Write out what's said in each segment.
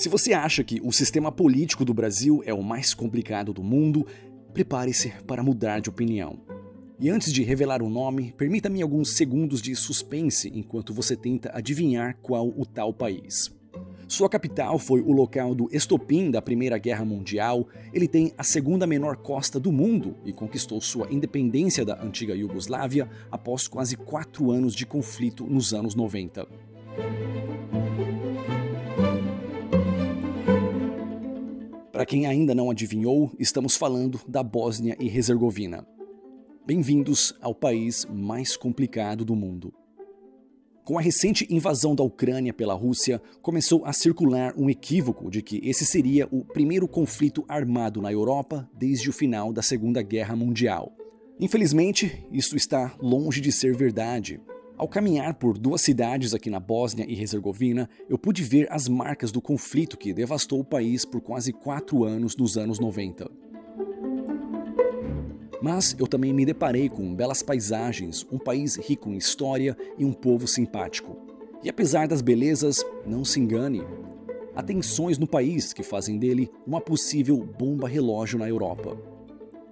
Se você acha que o sistema político do Brasil é o mais complicado do mundo, prepare-se para mudar de opinião. E antes de revelar o nome, permita-me alguns segundos de suspense enquanto você tenta adivinhar qual o tal país. Sua capital foi o local do estopim da Primeira Guerra Mundial, ele tem a segunda menor costa do mundo e conquistou sua independência da antiga Iugoslávia após quase 4 anos de conflito nos anos 90. Para quem ainda não adivinhou, estamos falando da Bósnia e Herzegovina. Bem-vindos ao país mais complicado do mundo. Com a recente invasão da Ucrânia pela Rússia, começou a circular um equívoco de que esse seria o primeiro conflito armado na Europa desde o final da Segunda Guerra Mundial. Infelizmente, isso está longe de ser verdade. Ao caminhar por 2 cidades aqui na Bósnia e Herzegovina, eu pude ver as marcas do conflito que devastou o país por quase 4 anos nos anos 90. Mas eu também me deparei com belas paisagens, um país rico em história e um povo simpático. E apesar das belezas, não se engane, há tensões no país que fazem dele uma possível bomba relógio na Europa.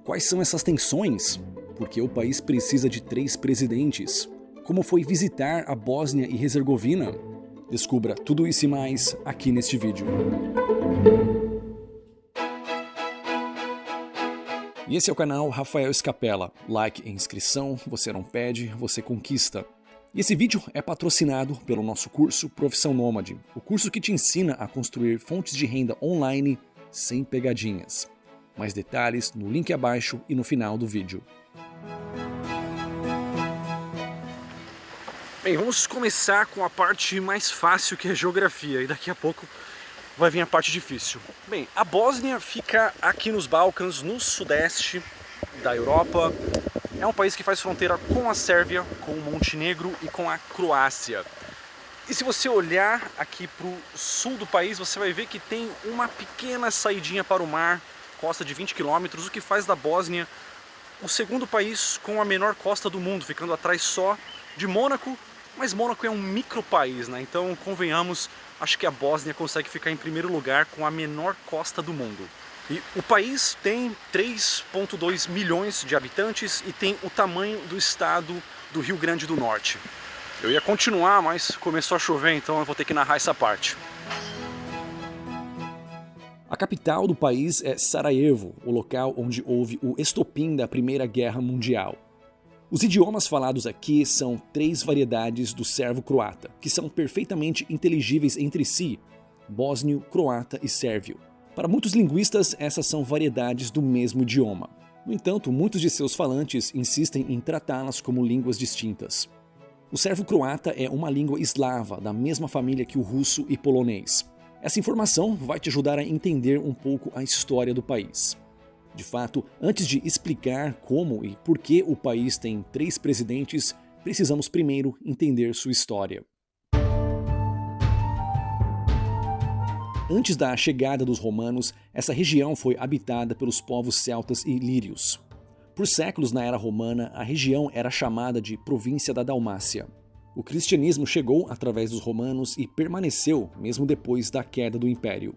Quais são essas tensões? Porque o país precisa de 3 presidentes. Como foi visitar a Bósnia e Herzegovina? Descubra tudo isso e mais aqui neste vídeo. E esse é o canal Rafael Scapella. Like e inscrição, você não pede, você conquista. E esse vídeo é patrocinado pelo nosso curso Profissão Nômade, o curso que te ensina a construir fontes de renda online sem pegadinhas. Mais detalhes no link abaixo e no final do vídeo. Bem, vamos começar com a parte mais fácil, que é a geografia, e daqui a pouco vai vir a parte difícil. Bem, a Bósnia fica aqui nos Balcãs, no sudeste da Europa. É um país que faz fronteira com a Sérvia, com o Montenegro e com a Croácia. E se você olhar aqui para o sul do país, você vai ver que tem uma pequena saidinha para o mar, costa de 20 km, o que faz da Bósnia o segundo país com a menor costa do mundo, ficando atrás só de Mônaco. Mas Mônaco é um micro-país, né? Então, convenhamos, acho que a Bósnia consegue ficar em primeiro lugar com a menor costa do mundo. E o país tem 3,2 milhões de habitantes e tem o tamanho do estado do Rio Grande do Norte. Eu ia continuar, mas começou a chover, então eu vou ter que narrar essa parte. A capital do país é Sarajevo, o local onde houve o estopim da Primeira Guerra Mundial. Os idiomas falados aqui são 3 variedades do sérvio-croata, que são perfeitamente inteligíveis entre si: bósnio, croata e sérvio. Para muitos linguistas, essas são variedades do mesmo idioma. No entanto, muitos de seus falantes insistem em tratá-las como línguas distintas. O sérvio-croata é uma língua eslava, da mesma família que o russo e polonês. Essa informação vai te ajudar a entender um pouco a história do país. De fato, antes de explicar como e por que o país tem 3 presidentes, precisamos primeiro entender sua história. Antes da chegada dos romanos, essa região foi habitada pelos povos celtas e lírios. Por séculos na era romana, a região era chamada de província da Dalmácia. O cristianismo chegou através dos romanos e permaneceu mesmo depois da queda do império.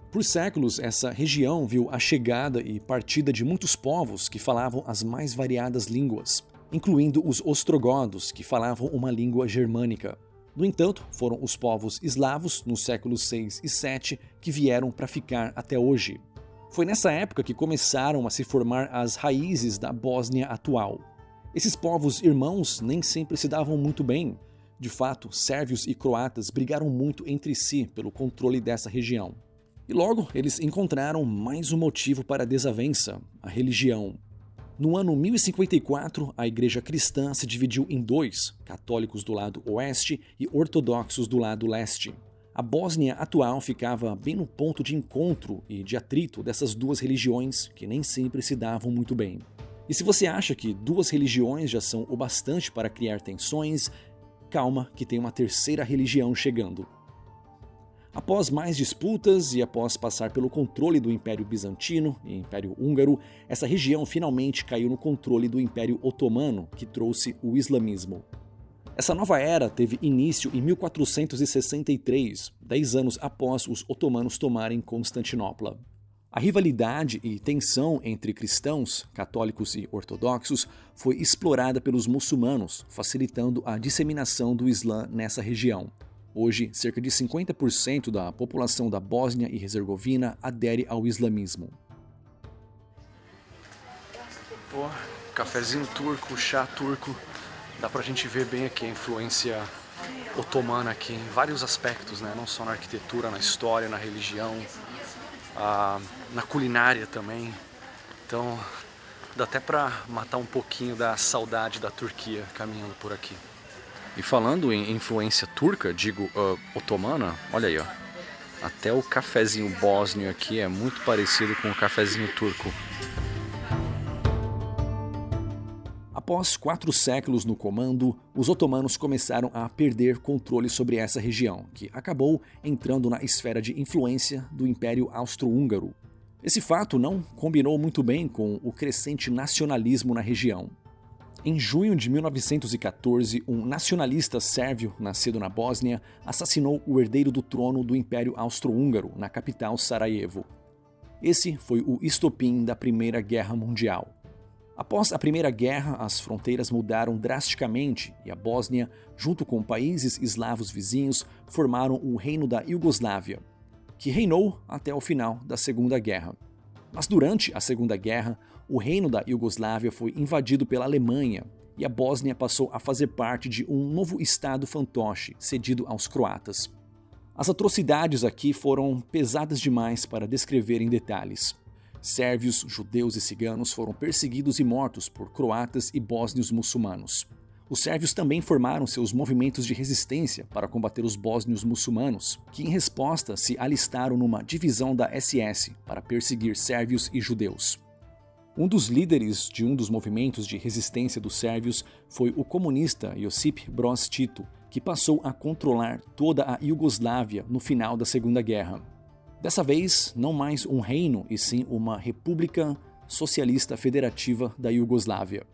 Por séculos, essa região viu a chegada e partida de muitos povos que falavam as mais variadas línguas, incluindo os ostrogodos, que falavam uma língua germânica. No entanto, foram os povos eslavos, nos séculos 6 e 7, que vieram para ficar até hoje. Foi nessa época que começaram a se formar as raízes da Bósnia atual. Esses povos irmãos nem sempre se davam muito bem. De fato, sérvios e croatas brigaram muito entre si pelo controle dessa região. E logo, eles encontraram mais um motivo para a desavença: a religião. No ano 1054, a igreja cristã se dividiu em 2, católicos do lado oeste e ortodoxos do lado leste. A Bósnia atual ficava bem no ponto de encontro e de atrito dessas 2 religiões que nem sempre se davam muito bem. E se você acha que 2 religiões já são o bastante para criar tensões, calma que tem uma 3ª religião chegando. Após mais disputas e após passar pelo controle do Império Bizantino e Império Húngaro, essa região finalmente caiu no controle do Império Otomano, que trouxe o islamismo. Essa nova era teve início em 1463, 10 anos após os otomanos tomarem Constantinopla. A rivalidade e tensão entre cristãos, católicos e ortodoxos foi explorada pelos muçulmanos, facilitando a disseminação do Islã nessa região. Hoje, cerca de 50% da população da Bósnia e Herzegovina adere ao islamismo. Pô, cafezinho turco, chá turco, dá pra gente ver bem aqui a influência otomana aqui em vários aspectos, né? Não só na arquitetura, na história, na religião, na culinária também. Então dá até pra matar um pouquinho da saudade da Turquia caminhando por aqui. E falando em influência turca, digo otomana, olha aí, ó. Até o cafezinho bósnio aqui é muito parecido com o cafezinho turco. Após 4 séculos no comando, os otomanos começaram a perder controle sobre essa região, que acabou entrando na esfera de influência do Império Austro-Húngaro. Esse fato não combinou muito bem com o crescente nacionalismo na região. Em junho de 1914, um nacionalista sérvio, nascido na Bósnia, assassinou o herdeiro do trono do Império Austro-Húngaro, na capital Sarajevo. Esse foi o estopim da Primeira Guerra Mundial. Após a Primeira Guerra, as fronteiras mudaram drasticamente e a Bósnia, junto com países eslavos vizinhos, formaram o Reino da Iugoslávia, que reinou até o final da Segunda Guerra. Mas durante a Segunda Guerra, o Reino da Iugoslávia foi invadido pela Alemanha e a Bósnia passou a fazer parte de um novo estado fantoche, cedido aos croatas. As atrocidades aqui foram pesadas demais para descrever em detalhes. Sérvios, judeus e ciganos foram perseguidos e mortos por croatas e bósnios muçulmanos. Os sérvios também formaram seus movimentos de resistência para combater os bósnios muçulmanos, que em resposta se alistaram numa divisão da SS para perseguir sérvios e judeus. Um dos líderes de um dos movimentos de resistência dos sérvios foi o comunista Josip Broz Tito, que passou a controlar toda a Iugoslávia no final da Segunda Guerra. Dessa vez, não mais um reino, e sim uma república socialista federativa da Iugoslávia.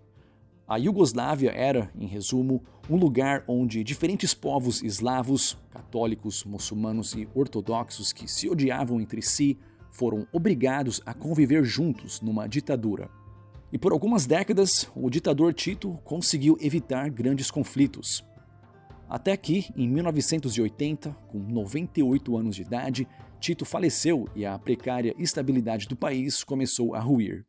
A Iugoslávia era, em resumo, um lugar onde diferentes povos eslavos, católicos, muçulmanos e ortodoxos que se odiavam entre si foram obrigados a conviver juntos numa ditadura. E por algumas décadas, o ditador Tito conseguiu evitar grandes conflitos. Até que, em 1980, com 98 anos de idade, Tito faleceu e a precária estabilidade do país começou a ruir.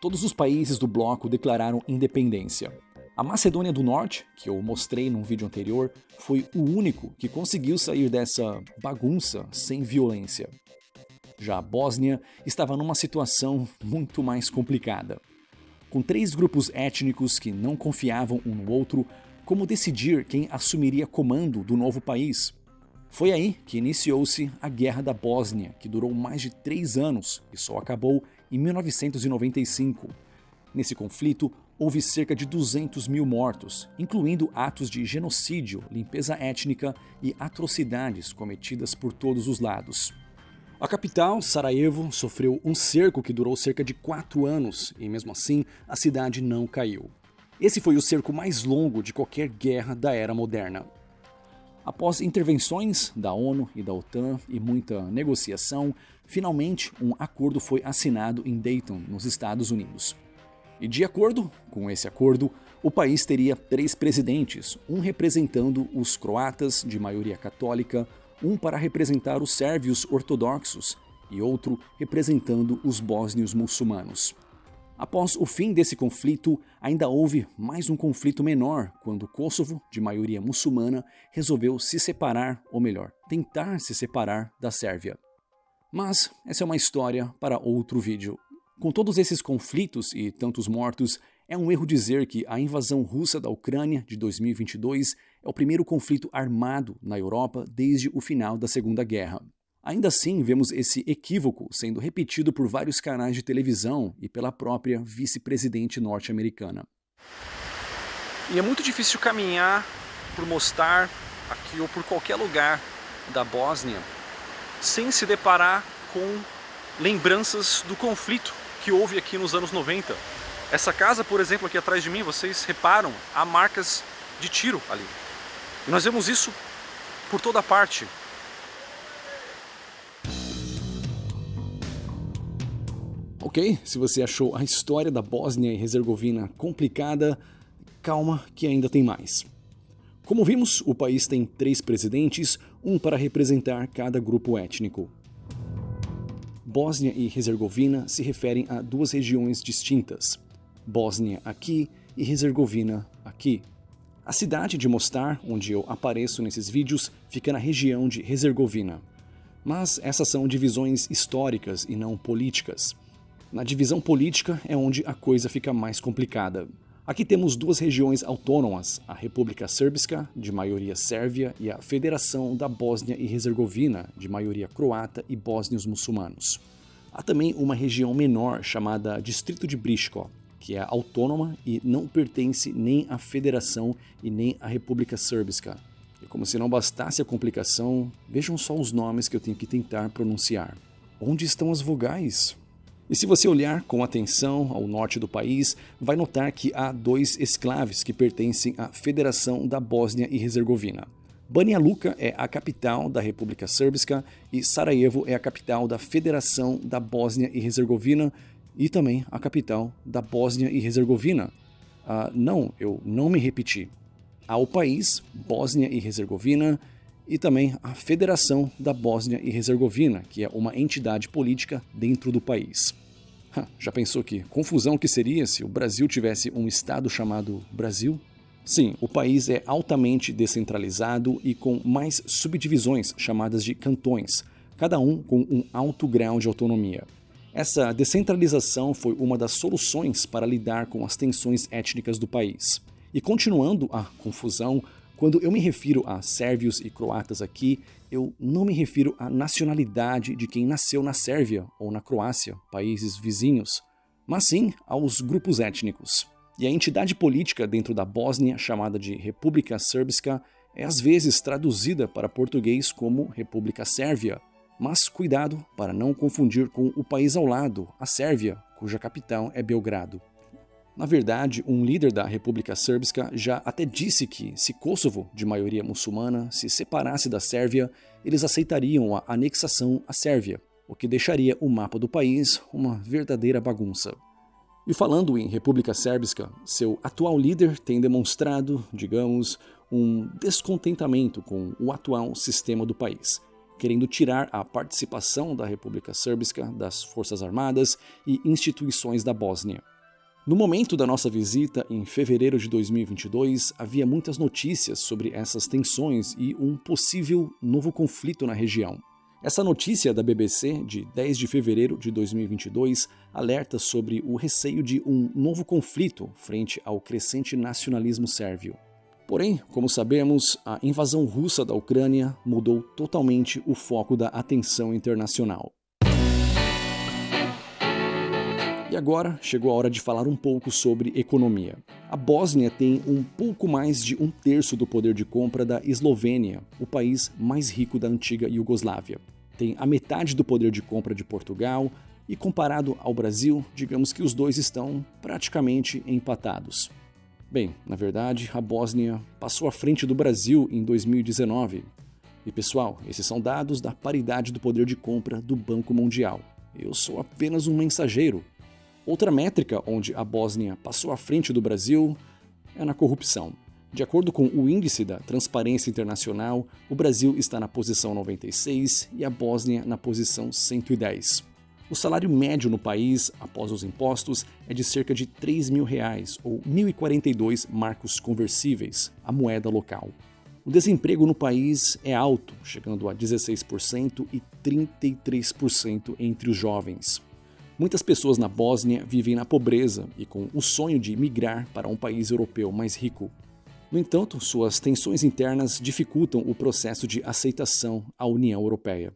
Todos os países do bloco declararam independência. A Macedônia do Norte, que eu mostrei num vídeo anterior, foi o único que conseguiu sair dessa bagunça sem violência. Já a Bósnia estava numa situação muito mais complicada. Com 3 grupos étnicos que não confiavam um no outro, como decidir quem assumiria comando do novo país? Foi aí que iniciou-se a Guerra da Bósnia, que durou mais de 3 anos e só acabou em 1995. Nesse conflito, houve cerca de 200 mil mortos, incluindo atos de genocídio, limpeza étnica e atrocidades cometidas por todos os lados. A capital, Sarajevo, sofreu um cerco que durou cerca de 4 anos e, mesmo assim, a cidade não caiu. Esse foi o cerco mais longo de qualquer guerra da era moderna. Após intervenções da ONU e da OTAN e muita negociação, finalmente um acordo foi assinado em Dayton, nos Estados Unidos. E de acordo com esse acordo, o país teria 3 presidentes, um representando os croatas de maioria católica, um para representar os sérvios ortodoxos e outro representando os bósnios muçulmanos. Após o fim desse conflito, ainda houve mais um conflito menor, quando o Kosovo, de maioria muçulmana, resolveu se separar, ou melhor, tentar se separar da Sérvia. Mas essa é uma história para outro vídeo. Com todos esses conflitos e tantos mortos, é um erro dizer que a invasão russa da Ucrânia de 2022 é o primeiro conflito armado na Europa desde o final da Segunda Guerra. Ainda assim, vemos esse equívoco sendo repetido por vários canais de televisão e pela própria vice-presidente norte-americana. E é muito difícil caminhar por Mostar, aqui ou por qualquer lugar da Bósnia, sem se deparar com lembranças do conflito que houve aqui nos anos 90. Essa casa, por exemplo, aqui atrás de mim, vocês reparam, há marcas de tiro ali. E nós vemos isso por toda parte. Ok, se você achou a história da Bósnia e Herzegovina complicada, calma que ainda tem mais. Como vimos, o país tem 3 presidentes, um para representar cada grupo étnico. Bósnia e Herzegovina se referem a 2 regiões distintas, Bósnia aqui e Herzegovina aqui. A cidade de Mostar, onde eu apareço nesses vídeos, fica na região de Herzegovina. Mas essas são divisões históricas e não políticas. Na divisão política é onde a coisa fica mais complicada. Aqui temos 2 regiões autônomas, a República Srpska, de maioria sérvia, e a Federação da Bósnia e Herzegovina, de maioria croata e bósnios muçulmanos. Há também uma região menor chamada Distrito de Brčko, que é autônoma e não pertence nem à Federação e nem à República Srpska. E como se não bastasse a complicação, vejam só os nomes que eu tenho que tentar pronunciar. Onde estão as vogais? E se você olhar com atenção ao norte do país, vai notar que há 2 exclaves que pertencem à Federação da Bósnia e Herzegovina. Banja Luka é a capital da República Srpska e Sarajevo é a capital da Federação da Bósnia e Herzegovina e também a capital da Bósnia e Herzegovina. Não, eu não me repeti. Há o país, Bósnia e Herzegovina, e também a Federação da Bósnia e Herzegovina, que é uma entidade política dentro do país. Já pensou que confusão que seria se o Brasil tivesse um estado chamado Brasil? Sim, o país é altamente descentralizado e com mais subdivisões chamadas de cantões, cada um com um alto grau de autonomia. Essa descentralização foi uma das soluções para lidar com as tensões étnicas do país. E continuando a confusão, quando eu me refiro a sérvios e croatas aqui, eu não me refiro à nacionalidade de quem nasceu na Sérvia ou na Croácia, países vizinhos, mas sim aos grupos étnicos. E a entidade política dentro da Bósnia, chamada de República Srpska, é às vezes traduzida para português como República Sérvia, mas cuidado para não confundir com o país ao lado, a Sérvia, cuja capital é Belgrado. Na verdade, um líder da República Srpska já até disse que, se Kosovo, de maioria muçulmana, se separasse da Sérvia, eles aceitariam a anexação à Sérvia, o que deixaria o mapa do país uma verdadeira bagunça. E falando em República Srpska, seu atual líder tem demonstrado, digamos, um descontentamento com o atual sistema do país, querendo tirar a participação da República Srpska das Forças Armadas e instituições da Bósnia. No momento da nossa visita, em fevereiro de 2022, havia muitas notícias sobre essas tensões e um possível novo conflito na região. Essa notícia da BBC, de 10 de fevereiro de 2022, alerta sobre o receio de um novo conflito frente ao crescente nacionalismo sérvio. Porém, como sabemos, a invasão russa da Ucrânia mudou totalmente o foco da atenção internacional. E agora chegou a hora de falar um pouco sobre economia. A Bósnia tem um pouco mais de 1/3 do poder de compra da Eslovênia, o país mais rico da antiga Iugoslávia. Tem a metade do poder de compra de Portugal e, comparado ao Brasil, digamos que os dois estão praticamente empatados. Bem, na verdade, a Bósnia passou à frente do Brasil em 2019. E pessoal, esses são dados da paridade do poder de compra do Banco Mundial. Eu sou apenas um mensageiro. Outra métrica onde a Bósnia passou à frente do Brasil é na corrupção. De acordo com o índice da Transparência Internacional, o Brasil está na posição 96 e a Bósnia na posição 110. O salário médio no país, após os impostos, é de cerca de R$3.000, ou 1.042 marcos conversíveis, a moeda local. O desemprego no país é alto, chegando a 16% e 33% entre os jovens. Muitas pessoas na Bósnia vivem na pobreza e com o sonho de migrar para um país europeu mais rico. No entanto, suas tensões internas dificultam o processo de aceitação à União Europeia.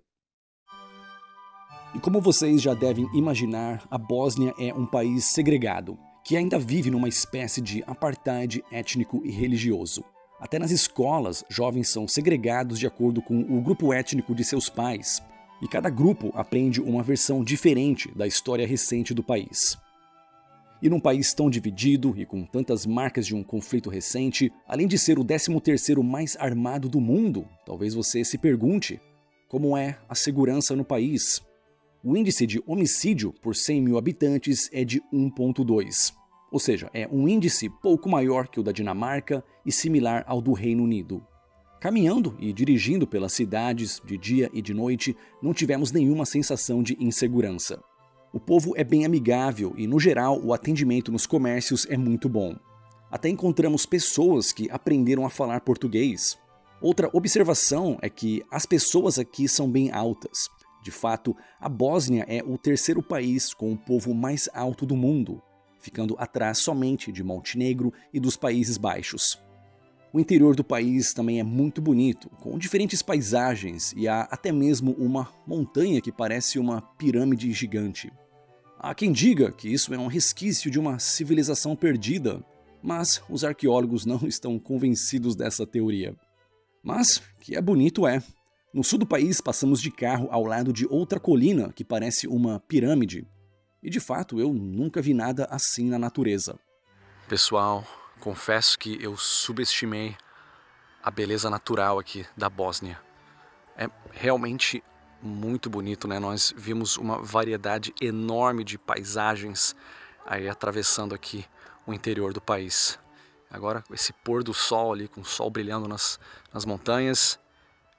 E como vocês já devem imaginar, a Bósnia é um país segregado, que ainda vive numa espécie de apartheid étnico e religioso. Até nas escolas, jovens são segregados de acordo com o grupo étnico de seus pais, e cada grupo aprende uma versão diferente da história recente do país. E num país tão dividido e com tantas marcas de um conflito recente, além de ser o 13º mais armado do mundo, talvez você se pergunte: como é a segurança no país? O índice de homicídio por 100 mil habitantes é de 1,2. Ou seja, é um índice pouco maior que o da Dinamarca e similar ao do Reino Unido. Caminhando e dirigindo pelas cidades, de dia e de noite, não tivemos nenhuma sensação de insegurança. O povo é bem amigável e, no geral, o atendimento nos comércios é muito bom. Até encontramos pessoas que aprenderam a falar português. Outra observação é que as pessoas aqui são bem altas. De fato, a Bósnia é o 3º país com o povo mais alto do mundo, ficando atrás somente de Montenegro e dos Países Baixos. O interior do país também é muito bonito, com diferentes paisagens e há até mesmo uma montanha que parece uma pirâmide gigante. Há quem diga que isso é um resquício de uma civilização perdida, mas os arqueólogos não estão convencidos dessa teoria. Mas que é bonito é. No sul do país passamos de carro ao lado de outra colina que parece uma pirâmide. E de fato eu nunca vi nada assim na natureza. Pessoal, confesso que eu subestimei a beleza natural aqui da Bósnia. É realmente muito bonito, né? Nós vimos uma variedade enorme de paisagens aí atravessando aqui o interior do país. Agora esse pôr do sol ali, com o sol brilhando nas montanhas,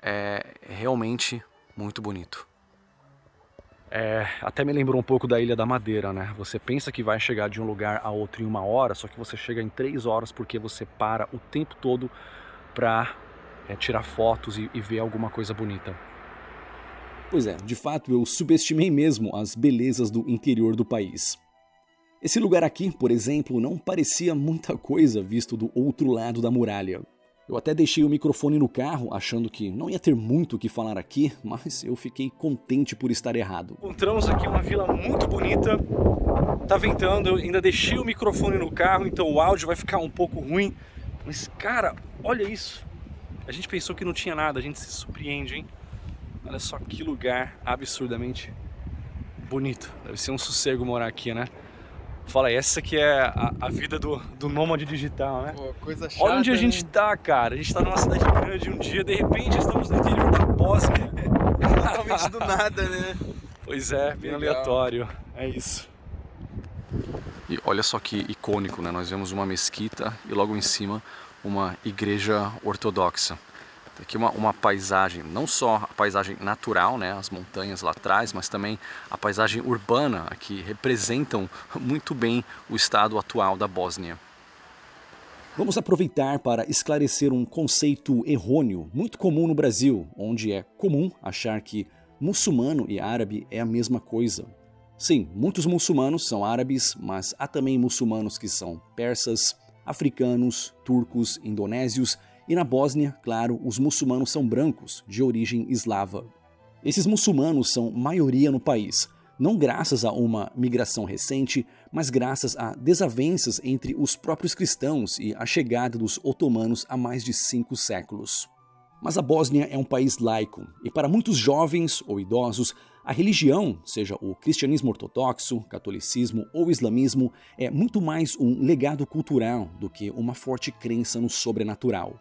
é realmente muito bonito. Até me lembrou um pouco da Ilha da Madeira, né? Você pensa que vai chegar de um lugar a outro em 1 hora, só que você chega em 3 horas porque você para o tempo todo para tirar fotos e ver alguma coisa bonita. Pois é, de fato eu subestimei mesmo as belezas do interior do país. Esse lugar aqui, por exemplo, não parecia muita coisa visto do outro lado da muralha. Eu até deixei o microfone no carro, achando que não ia ter muito o que falar aqui, mas eu fiquei contente por estar errado. Encontramos aqui uma vila muito bonita, tá ventando, eu ainda deixei o microfone no carro, então o áudio vai ficar um pouco ruim. Mas cara, olha isso! A gente pensou que não tinha nada, a gente se surpreende, hein? Olha só que lugar absurdamente bonito. Deve ser um sossego morar aqui, né? Fala aí, essa que é a vida do nômade digital, né? Pô, coisa chata, olha onde a gente né? tá, cara. A gente tá numa cidade grande um dia, de repente estamos no interior da Bósnia. Totalmente do nada, né? Pois é, bem Legal. aleatório. É isso. E olha só que icônico, né? Nós vemos uma mesquita e logo em cima uma igreja ortodoxa. Aqui uma paisagem, não só a paisagem natural, né, as montanhas lá atrás, mas também a paisagem urbana, que representam muito bem o estado atual da Bósnia. Vamos aproveitar para esclarecer um conceito errôneo, muito comum no Brasil, onde é comum achar que muçulmano e árabe é a mesma coisa. Sim, muitos muçulmanos são árabes, mas há também muçulmanos que são persas, africanos, turcos, indonésios. E na Bósnia, claro, os muçulmanos são brancos, de origem eslava. Esses muçulmanos são maioria no país, não graças a uma migração recente, mas graças a desavenças entre os próprios cristãos e a chegada dos otomanos há mais de 5 séculos. Mas a Bósnia é um país laico, e para muitos jovens ou idosos, a religião, seja o cristianismo ortodoxo, catolicismo ou islamismo, é muito mais um legado cultural do que uma forte crença no sobrenatural.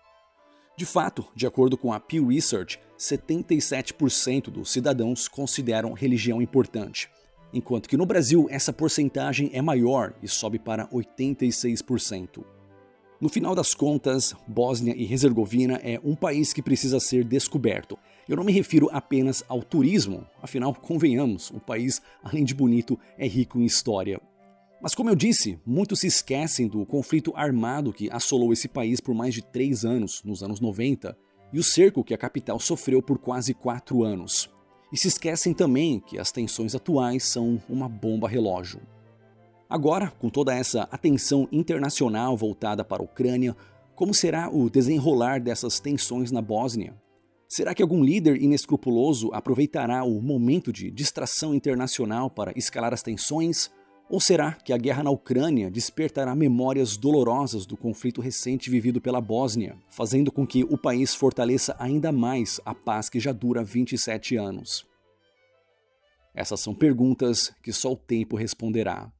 De fato, de acordo com a Pew Research, 77% dos cidadãos consideram religião importante, enquanto que no Brasil essa porcentagem é maior e sobe para 86%. No final das contas, Bósnia e Herzegovina é um país que precisa ser descoberto. Eu não me refiro apenas ao turismo, afinal, convenhamos, o país, além de bonito, é rico em história. Mas como eu disse, muitos se esquecem do conflito armado que assolou esse país por mais de 3 anos, nos anos 90, e o cerco que a capital sofreu por quase 4 anos. E se esquecem também que as tensões atuais são uma bomba relógio. Agora, com toda essa atenção internacional voltada para a Ucrânia, como será o desenrolar dessas tensões na Bósnia? Será que algum líder inescrupuloso aproveitará o momento de distração internacional para escalar as tensões? Ou será que a guerra na Ucrânia despertará memórias dolorosas do conflito recente vivido pela Bósnia, fazendo com que o país fortaleça ainda mais a paz que já dura 27 anos? Essas são perguntas que só o tempo responderá.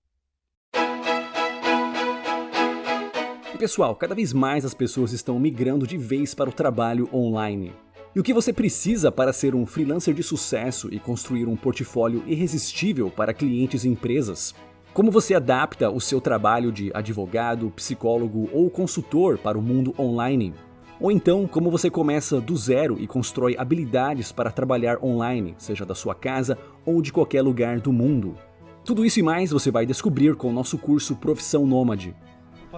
E pessoal, cada vez mais as pessoas estão migrando de vez para o trabalho online. E o que você precisa para ser um freelancer de sucesso e construir um portfólio irresistível para clientes e empresas? Como você adapta o seu trabalho de advogado, psicólogo ou consultor para o mundo online? Ou então, como você começa do zero e constrói habilidades para trabalhar online, seja da sua casa ou de qualquer lugar do mundo? Tudo isso e mais você vai descobrir com o nosso curso Profissão Nômade.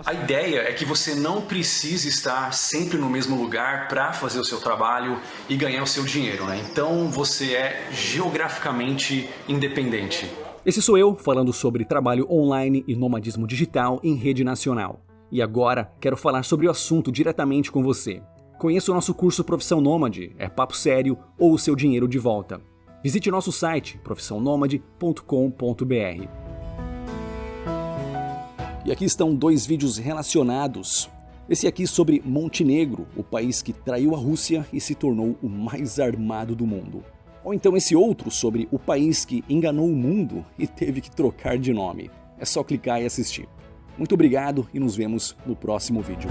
A ideia é que você não precise estar sempre no mesmo lugar para fazer o seu trabalho e ganhar o seu dinheiro, né? Então você é geograficamente independente. Esse sou eu falando sobre trabalho online e nomadismo digital em rede nacional. E agora quero falar sobre o assunto diretamente com você. Conheça o nosso curso Profissão Nômade, é papo sério ou o seu dinheiro de volta. Visite nosso site profissãonomade.com.br. E aqui estão 2 vídeos relacionados. Esse aqui sobre Montenegro, o país que traiu a Rússia e se tornou o mais armado do mundo. Ou então esse outro sobre o país que enganou o mundo e teve que trocar de nome. É só clicar e assistir. Muito obrigado e nos vemos no próximo vídeo.